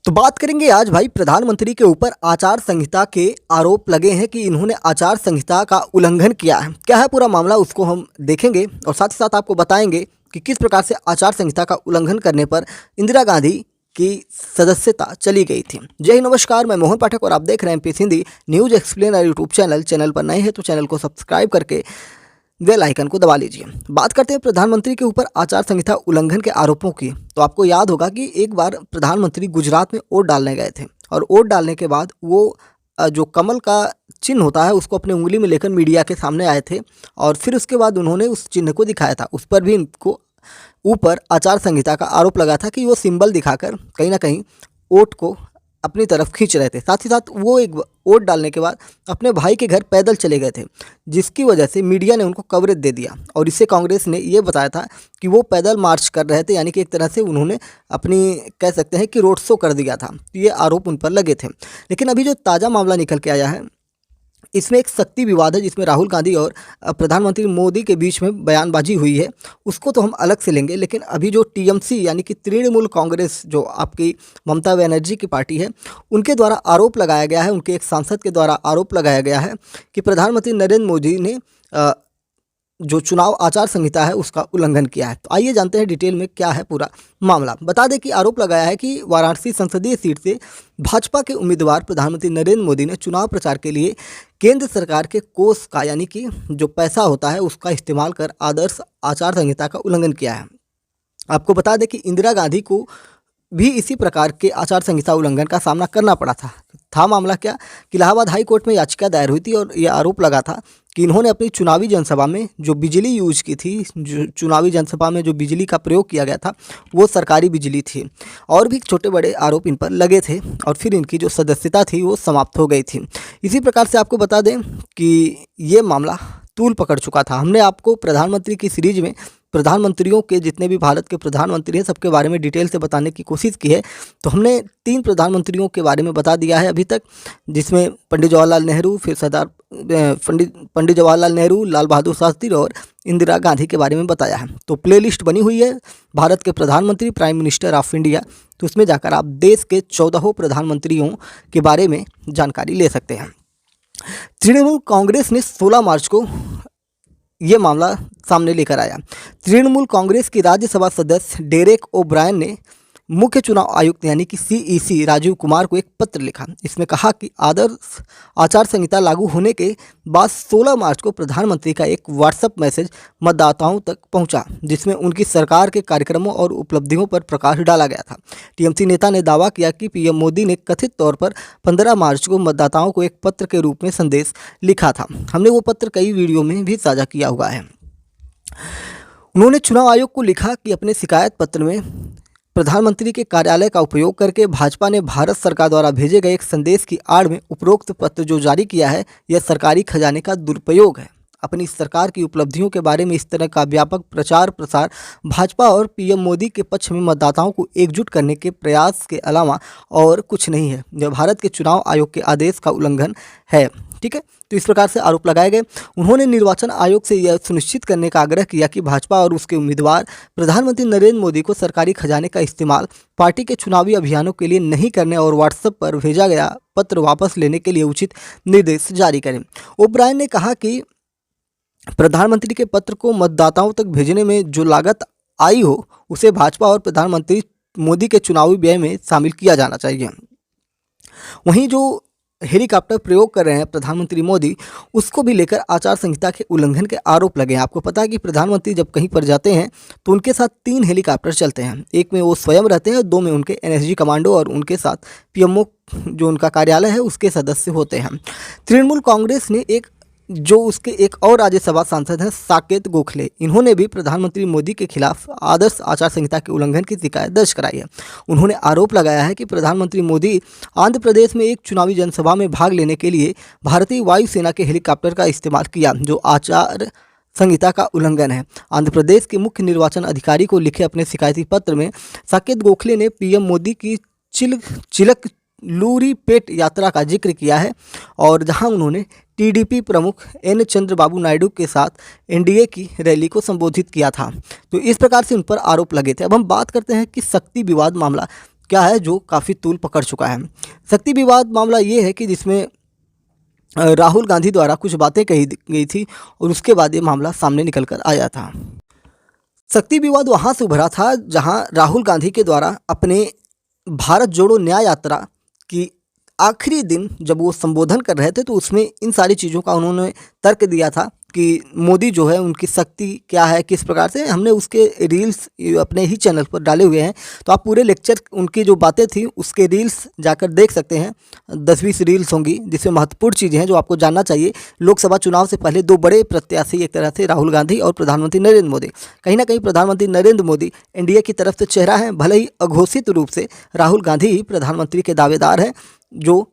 तो बात करेंगे आज भाई प्रधानमंत्री के ऊपर आचार संहिता के आरोप लगे हैं कि इन्होंने आचार संहिता का उल्लंघन किया है। क्या है पूरा मामला, उसको हम देखेंगे और साथ ही साथ आपको बताएंगे कि किस प्रकार से आचार संहिता का उल्लंघन करने पर इंदिरा गांधी की सदस्यता चली गई थी। जय हिंद, नमस्कार, मैं मोहन पाठक और आप देख रहे हैं MP Hindi news explainer YouTube channel पर नए हैं तो चैनल को सब्सक्राइब करके बेल आइकन को दबा लीजिए। बात करते हैं प्रधानमंत्री के ऊपर आचार संहिता उल्लंघन के आरोपों की। तो आपको याद होगा कि एक बार प्रधानमंत्री गुजरात में वोट डालने गए थे और वोट डालने के बाद वो जो कमल का चिन्ह होता है उसको अपने उंगली में लेकर मीडिया के सामने आए थे और फिर उसके बाद उन्होंने उस चिन्ह को दिखाया था। उस पर भी इनको ऊपर आचार संहिता का आरोप लगा था कि वो सिंबल दिखाकर कहीं ना कहीं वोट को अपनी तरफ खींच रहे थे। साथ ही साथ वो एक वोट डालने के बाद अपने भाई के घर पैदल चले गए थे, जिसकी वजह से मीडिया ने उनको कवरेज दे दिया और इससे कांग्रेस ने ये बताया था कि वो पैदल मार्च कर रहे थे, यानी कि एक तरह से उन्होंने अपनी कह सकते हैं कि रोड शो कर दिया था। तो ये आरोप उन पर लगे थे। लेकिन अभी जो ताज़ा मामला निकल के आया है इसमें एक शक्ति विवाद है जिसमें राहुल गांधी और प्रधानमंत्री मोदी के बीच में बयानबाजी हुई है। उसको तो हम अलग से लेंगे, लेकिन अभी जो टीएमसी यानी कि तृणमूल कांग्रेस जो आपकी ममता बनर्जी की पार्टी है, उनके द्वारा आरोप लगाया गया है, उनके एक सांसद के द्वारा आरोप लगाया गया है कि प्रधानमंत्री नरेंद्र मोदी ने जो चुनाव आचार संहिता है उसका उल्लंघन किया है। तो आइए जानते हैं डिटेल में क्या है पूरा मामला। बता दें कि आरोप लगाया है कि वाराणसी संसदीय सीट से भाजपा के उम्मीदवार प्रधानमंत्री नरेंद्र मोदी ने चुनाव प्रचार के लिए केंद्र सरकार के कोष का यानी कि जो पैसा होता है उसका इस्तेमाल कर आदर्श आचार संहिता का उल्लंघन किया है। आपको बता दें कि इंदिरा गांधी को भी इसी प्रकार के आचार संहिता उल्लंघन का सामना करना पड़ा था। मामला क्या कि इलाहाबाद हाई कोर्ट में याचिका दायर हुई थी और यह आरोप लगा था कि इन्होंने अपनी चुनावी जनसभा में जो बिजली यूज की थी, जो चुनावी जनसभा में जो बिजली का प्रयोग किया गया था वो सरकारी बिजली थी। और भी छोटे बड़े आरोप इन पर लगे थे और फिर इनकी जो सदस्यता थी वो समाप्त हो गई थी। इसी प्रकार से आपको बता दें कि ये मामला तूल पकड़ चुका था। हमने आपको प्रधानमंत्री की सीरीज में प्रधानमंत्रियों के जितने भी भारत के प्रधानमंत्री हैं सबके बारे में डिटेल से बताने की कोशिश की है। तो हमने 3 प्रधानमंत्रियों के बारे में बता दिया है अभी तक, जिसमें पंडित जवाहरलाल नेहरू, फिर सरदार पंडित जवाहरलाल नेहरू, लाल बहादुर शास्त्री और इंदिरा गांधी के बारे में बताया है। तो प्लेलिस्ट बनी हुई है भारत के प्रधानमंत्री, प्राइम मिनिस्टर ऑफ इंडिया, तो उसमें जाकर आप देश के 14 प्रधानमंत्रियों के बारे में जानकारी ले सकते हैं। तृणमूल कांग्रेस ने 16 मार्च को ये मामला सामने लेकर आया। तृणमूल कांग्रेस की राज्यसभा सदस्य डेरेक ओब्रायन ने मुख्य चुनाव आयुक्त यानी कि सीईसी राजीव कुमार को एक पत्र लिखा। इसमें कहा कि आदर्श आचार संहिता लागू होने के बाद 16 मार्च को प्रधानमंत्री का एक व्हाट्सएप मैसेज मतदाताओं तक पहुंचा, जिसमें उनकी सरकार के कार्यक्रमों और उपलब्धियों पर प्रकाश डाला गया था। टीएमसी नेता ने दावा किया कि पीएम मोदी ने कथित तौर पर 15 मार्च को मतदाताओं को एक पत्र के रूप में संदेश लिखा था। हमने वो पत्र कई वीडियो में भी साझा किया हुआ है। उन्होंने चुनाव आयोग को लिखा कि अपने शिकायत पत्र में प्रधानमंत्री के कार्यालय का उपयोग करके भाजपा ने भारत सरकार द्वारा भेजे गए एक संदेश की आड़ में उपरोक्त पत्र जो जारी किया है यह सरकारी खजाने का दुरुपयोग है। अपनी सरकार की उपलब्धियों के बारे में इस तरह का व्यापक प्रचार प्रसार भाजपा और पीएम मोदी के पक्ष में मतदाताओं को एकजुट करने के प्रयास के अलावा और कुछ नहीं है। यह भारत के चुनाव आयोग के आदेश का उल्लंघन है। ठीक है, तो इस प्रकार से आरोप लगाए गए। उन्होंने निर्वाचन आयोग से यह सुनिश्चित करने का आग्रह किया कि भाजपा और उसके उम्मीदवार प्रधानमंत्री नरेंद्र मोदी को सरकारी खजाने का इस्तेमाल पार्टी के चुनावी अभियानों के लिए नहीं करने और व्हाट्सएप पर भेजा गया पत्र वापस लेने के लिए उचित निर्देश जारी करें। ओब्रायन ने कहा कि प्रधानमंत्री के पत्र को मतदाताओं तक भेजने में जो लागत आई हो उसे भाजपा और प्रधानमंत्री मोदी के चुनावी व्यय में शामिल किया जाना चाहिए। वहीं जो हेलीकॉप्टर प्रयोग कर रहे हैं प्रधानमंत्री मोदी, उसको भी लेकर आचार संहिता के उल्लंघन के आरोप लगे हैं। आपको पता है कि प्रधानमंत्री जब कहीं पर जाते हैं तो उनके साथ 3 हेलीकॉप्टर चलते हैं। एक में वो स्वयं रहते हैं, 2 में उनके एनएसजी कमांडो और उनके साथ पीएमओ जो उनका कार्यालय है उसके सदस्य होते हैं। तृणमूल कांग्रेस ने जो उसके एक और राज्यसभा सांसद हैं साकेत गोखले, इन्होंने भी प्रधानमंत्री मोदी के खिलाफ आदर्श आचार संहिता के उल्लंघन की शिकायत दर्ज कराई है। उन्होंने आरोप लगाया है कि प्रधानमंत्री मोदी आंध्र प्रदेश में एक चुनावी जनसभा में भाग लेने के लिए भारतीय वायुसेना के हेलीकॉप्टर का इस्तेमाल किया, जो आचार संहिता का उल्लंघन है। आंध्र प्रदेश के मुख्य निर्वाचन अधिकारी को लिखे अपने शिकायती पत्र में साकेत गोखले ने पीएम मोदी की चिलक लूरीपेट यात्रा का जिक्र किया है और जहां उन्होंने टीडीपी प्रमुख एन चंद्रबाबू नायडू के साथ एनडीए की रैली को संबोधित किया था। तो इस प्रकार से उन पर आरोप लगे थे। अब हम बात करते हैं कि शक्ति विवाद मामला क्या है जो काफ़ी तूल पकड़ चुका है। शक्ति विवाद मामला ये है कि जिसमें राहुल गांधी द्वारा कुछ बातें कही गई थी और उसके बाद ये मामला सामने निकल कर आया था। शक्ति विवाद वहाँ से उभरा था जहाँ राहुल गांधी के द्वारा अपने भारत जोड़ो न्याय यात्रा की आखिरी दिन जब वो संबोधन कर रहे थे तो उसमें इन सारी चीज़ों का उन्होंने तर्क दिया था कि मोदी जो है उनकी शक्ति क्या है, किस प्रकार से। हमने उसके रील्स अपने ही चैनल पर डाले हुए हैं, तो आप पूरे लेक्चर उनकी जो बातें थी उसके रील्स जाकर देख सकते हैं। 10-20 रील्स होंगी जिसमें महत्वपूर्ण चीज़ें हैं जो आपको जानना चाहिए। लोकसभा चुनाव से पहले दो बड़े प्रत्याशी एक तरह से राहुल गांधी और प्रधानमंत्री नरेंद्र मोदी। कहीं ना कहीं प्रधानमंत्री नरेंद्र मोदी एनडीए की तरफ से चेहरा है, भले ही अघोषित रूप से राहुल गांधी ही प्रधानमंत्री के दावेदार हैं जो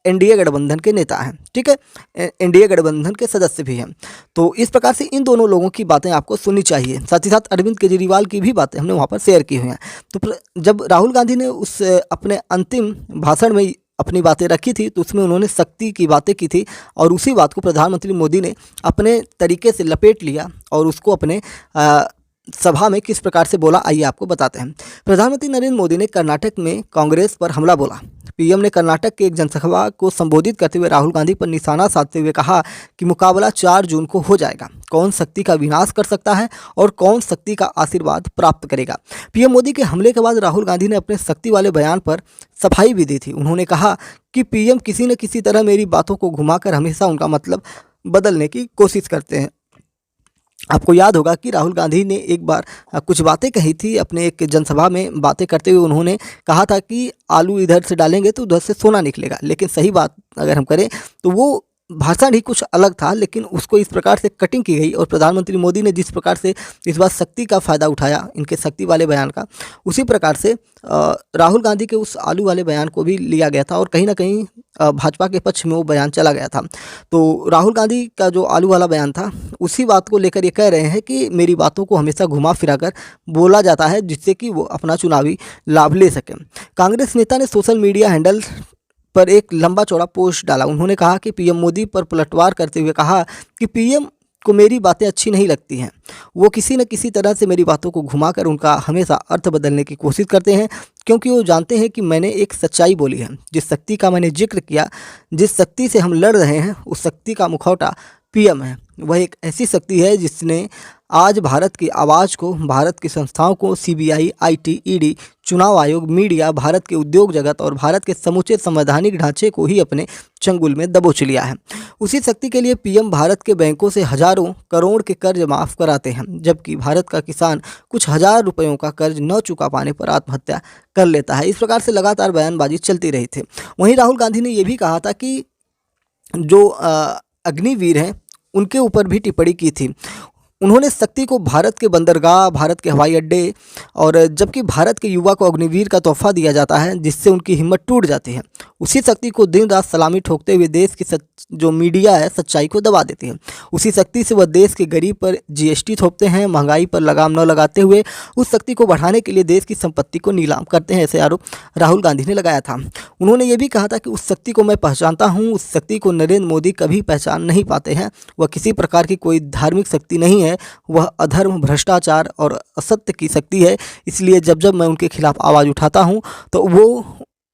एनडीए गठबंधन के नेता हैं, ठीक है, एनडीए गठबंधन के सदस्य भी हैं। तो इस प्रकार से इन दोनों लोगों की बातें आपको सुननी चाहिए। साथ ही साथ अरविंद केजरीवाल की भी बातें हमने वहाँ पर शेयर की हुई हैं। तो जब राहुल गांधी ने उस अपने अंतिम भाषण में अपनी बातें रखी थी तो उसमें उन्होंने शक्ति की बातें की थी और उसी बात को प्रधानमंत्री मोदी ने अपने तरीके से लपेट लिया और उसको अपने सभा में किस प्रकार से बोला, आइए आपको बताते हैं। प्रधानमंत्री नरेंद्र मोदी ने कर्नाटक में कांग्रेस पर हमला बोला। पीएम ने कर्नाटक के एक जनसभा को संबोधित करते हुए राहुल गांधी पर निशाना साधते हुए कहा कि मुकाबला 4 जून को हो जाएगा। कौन शक्ति का विनाश कर सकता है और कौन शक्ति का आशीर्वाद प्राप्त करेगा। पीएम मोदी के हमले के बाद राहुल गांधी ने अपने शक्ति वाले बयान पर सफाई भी दी थी। उन्होंने कहा कि पीएम किसी न किसी तरह मेरी बातों को घुमाकर हमेशा उनका मतलब बदलने की कोशिश करते हैं। आपको याद होगा कि राहुल गांधी ने एक बार कुछ बातें कही थी अपने एक जनसभा में। बातें करते हुए उन्होंने कहा था कि आलू इधर से डालेंगे तो उधर से सोना निकलेगा। लेकिन सही बात अगर हम करें तो वो भाषण ही कुछ अलग था, लेकिन उसको इस प्रकार से कटिंग की गई और प्रधानमंत्री मोदी ने जिस प्रकार से इस बार शक्ति का फ़ायदा उठाया इनके शक्ति वाले बयान का, उसी प्रकार से राहुल गांधी के उस आलू वाले बयान को भी लिया गया था और कहीं ना कहीं भाजपा के पक्ष में वो बयान चला गया था। तो राहुल गांधी का जो आलू वाला बयान था उसी बात को लेकर ये कह रहे हैं कि मेरी बातों को हमेशा घुमा फिरा कर बोला जाता है जिससे कि वो अपना चुनावी लाभ ले सकें। कांग्रेस नेता ने सोशल मीडिया हैंडल पर एक लंबा चौड़ा पोस्ट डाला। उन्होंने कहा कि पीएम मोदी पर पलटवार करते हुए कहा कि पीएम को मेरी बातें अच्छी नहीं लगती हैं। वो किसी न किसी तरह से मेरी बातों को घुमाकर उनका हमेशा अर्थ बदलने की कोशिश करते हैं, क्योंकि वो जानते हैं कि मैंने एक सच्चाई बोली है। जिस शक्ति का मैंने जिक्र किया, जिस शक्ति से हम लड़ रहे हैं, उस शक्ति का मुखौटा पीएम है। वह एक ऐसी शक्ति है जिसने आज भारत की आवाज़ को, भारत की संस्थाओं को, सीबीआई, आईटी, ईडी, चुनाव आयोग, मीडिया, भारत के उद्योग जगत और भारत के समूचे संवैधानिक ढांचे को ही अपने चंगुल में दबोच लिया है। उसी शक्ति के लिए पीएम भारत के बैंकों से हजारों करोड़ के कर्ज माफ़ कराते हैं, जबकि भारत का किसान कुछ हजार रुपयों का कर्ज न चुका पाने पर आत्महत्या कर लेता है। इस प्रकार से लगातार बयानबाजी चलती रही थी। वहीं राहुल गांधी ने यह भी कहा था कि जो अग्निवीर हैं उनके ऊपर भी टिप्पणी की थी। उन्होंने शक्ति को भारत के बंदरगाह, भारत के हवाई अड्डे और जबकि भारत के युवा को अग्निवीर का तोहफा दिया जाता है जिससे उनकी हिम्मत टूट जाती है, उसी शक्ति को दिन रात सलामी ठोकते हुए देश की जो मीडिया है सच्चाई को दबा देती है। उसी शक्ति से वह देश के गरीब पर जीएसटी थोपते हैं, महंगाई पर लगाम न लगाते हुए उस शक्ति को बढ़ाने के लिए देश की संपत्ति को नीलाम करते हैं। ऐसे आरोप राहुल गांधी ने लगाया था। उन्होंने ये भी कहा था कि उस शक्ति को मैं पहचानता हूँ, उस शक्ति को नरेंद्र मोदी कभी पहचान नहीं पाते हैं। वह किसी प्रकार की कोई धार्मिक शक्ति नहीं है, वह अधर्म, भ्रष्टाचार और असत्य की शक्ति है। इसलिए जब जब मैं उनके खिलाफ आवाज़ उठाता हूँ तो वो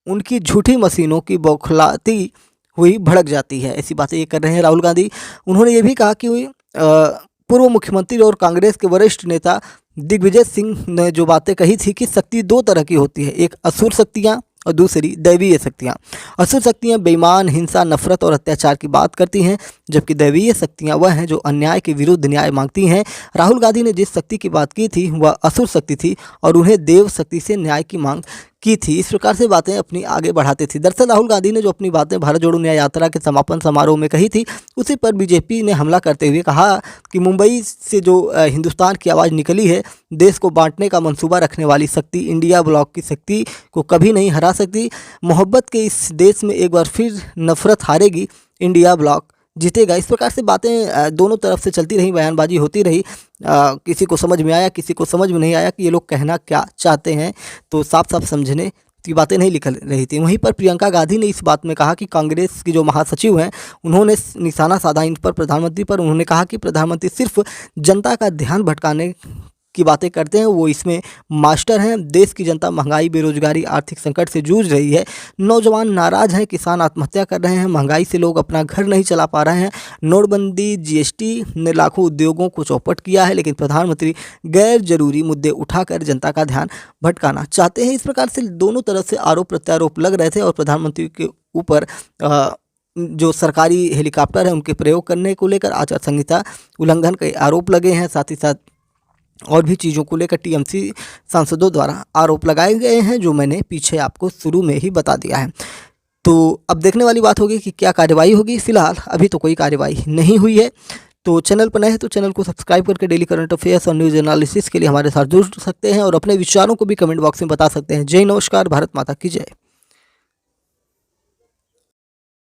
उनकी झूठी मशीनों की बौखलाती हुई भड़क जाती है। ऐसी बातें ये कर रहे हैं राहुल गांधी। उन्होंने ये भी कहा कि पूर्व मुख्यमंत्री और कांग्रेस के वरिष्ठ नेता दिग्विजय सिंह ने जो बातें कही थी कि शक्ति 2 तरह की होती है, एक असुर शक्तियाँ और दूसरी दैवीय शक्तियाँ। असुर शक्तियाँ बेईमान, हिंसा, नफरत और अत्याचार की बात करती हैं, जबकि दैवीय शक्तियाँ वह हैं जो अन्याय के विरुद्ध न्याय मांगती हैं। राहुल गांधी ने जिस शक्ति की बात की थी वह असुर शक्ति थी और उन्हें देव शक्ति से न्याय की मांग की थी। इस प्रकार से बातें अपनी आगे बढ़ाते थे। दरअसल राहुल गांधी ने जो अपनी बातें भारत जोड़ो न्याय यात्रा के समापन समारोह में कही थी उसी पर बीजेपी ने हमला करते हुए कहा कि मुंबई से जो हिंदुस्तान की आवाज़ निकली है, देश को बांटने का मंसूबा रखने वाली शक्ति इंडिया ब्लॉक की शक्ति को कभी नहीं हरा सकती। मोहब्बत के इस देश में एक बार फिर नफरत हारेगी, इंडिया ब्लॉक जीतेगा। इस प्रकार से बातें दोनों तरफ से चलती रही, बयानबाजी होती रही। किसी को समझ में आया, किसी को समझ में नहीं आया कि ये लोग कहना क्या चाहते हैं, तो साफ साफ समझने की बातें नहीं लिख रही थी। वहीं पर प्रियंका गांधी ने इस बात में कहा कि कांग्रेस की जो महासचिव हैं उन्होंने निशाना साधा इन पर, प्रधानमंत्री पर। उन्होंने कहा कि प्रधानमंत्री सिर्फ जनता का ध्यान भटकाने की बातें करते हैं वो इसमें मास्टर हैं। देश की जनता महंगाई, बेरोजगारी, आर्थिक संकट से जूझ रही है। नौजवान नाराज हैं, किसान आत्महत्या कर रहे हैं, महंगाई से लोग अपना घर नहीं चला पा रहे हैं। नोटबंदी, जीएसटी ने लाखों उद्योगों को चौपट किया है, लेकिन प्रधानमंत्री गैर जरूरी मुद्दे उठाकर जनता का ध्यान भटकाना चाहते हैं। इस प्रकार से दोनों तरफ से आरोप प्रत्यारोप लग रहे थे और प्रधानमंत्री के ऊपर जो सरकारी हेलीकॉप्टर है उनके प्रयोग करने को लेकर आचार संहिता उल्लंघन के आरोप लगे हैं। साथ ही साथ और भी चीज़ों को लेकर टीएमसी सांसदों द्वारा आरोप लगाए गए हैं, जो मैंने पीछे आपको शुरू में ही बता दिया है। तो अब देखने वाली बात होगी कि क्या कार्रवाई होगी। फिलहाल अभी तो कोई कार्रवाई नहीं हुई है। तो चैनल पर नए हैं तो चैनल को सब्सक्राइब करके डेली करंट अफेयर्स और न्यूज़ एनालिसिस के लिए हमारे साथ जुड़ सकते हैं और अपने विचारों को भी कमेंट बॉक्स में बता सकते हैं। जय नमस्कार, भारत माता की जय।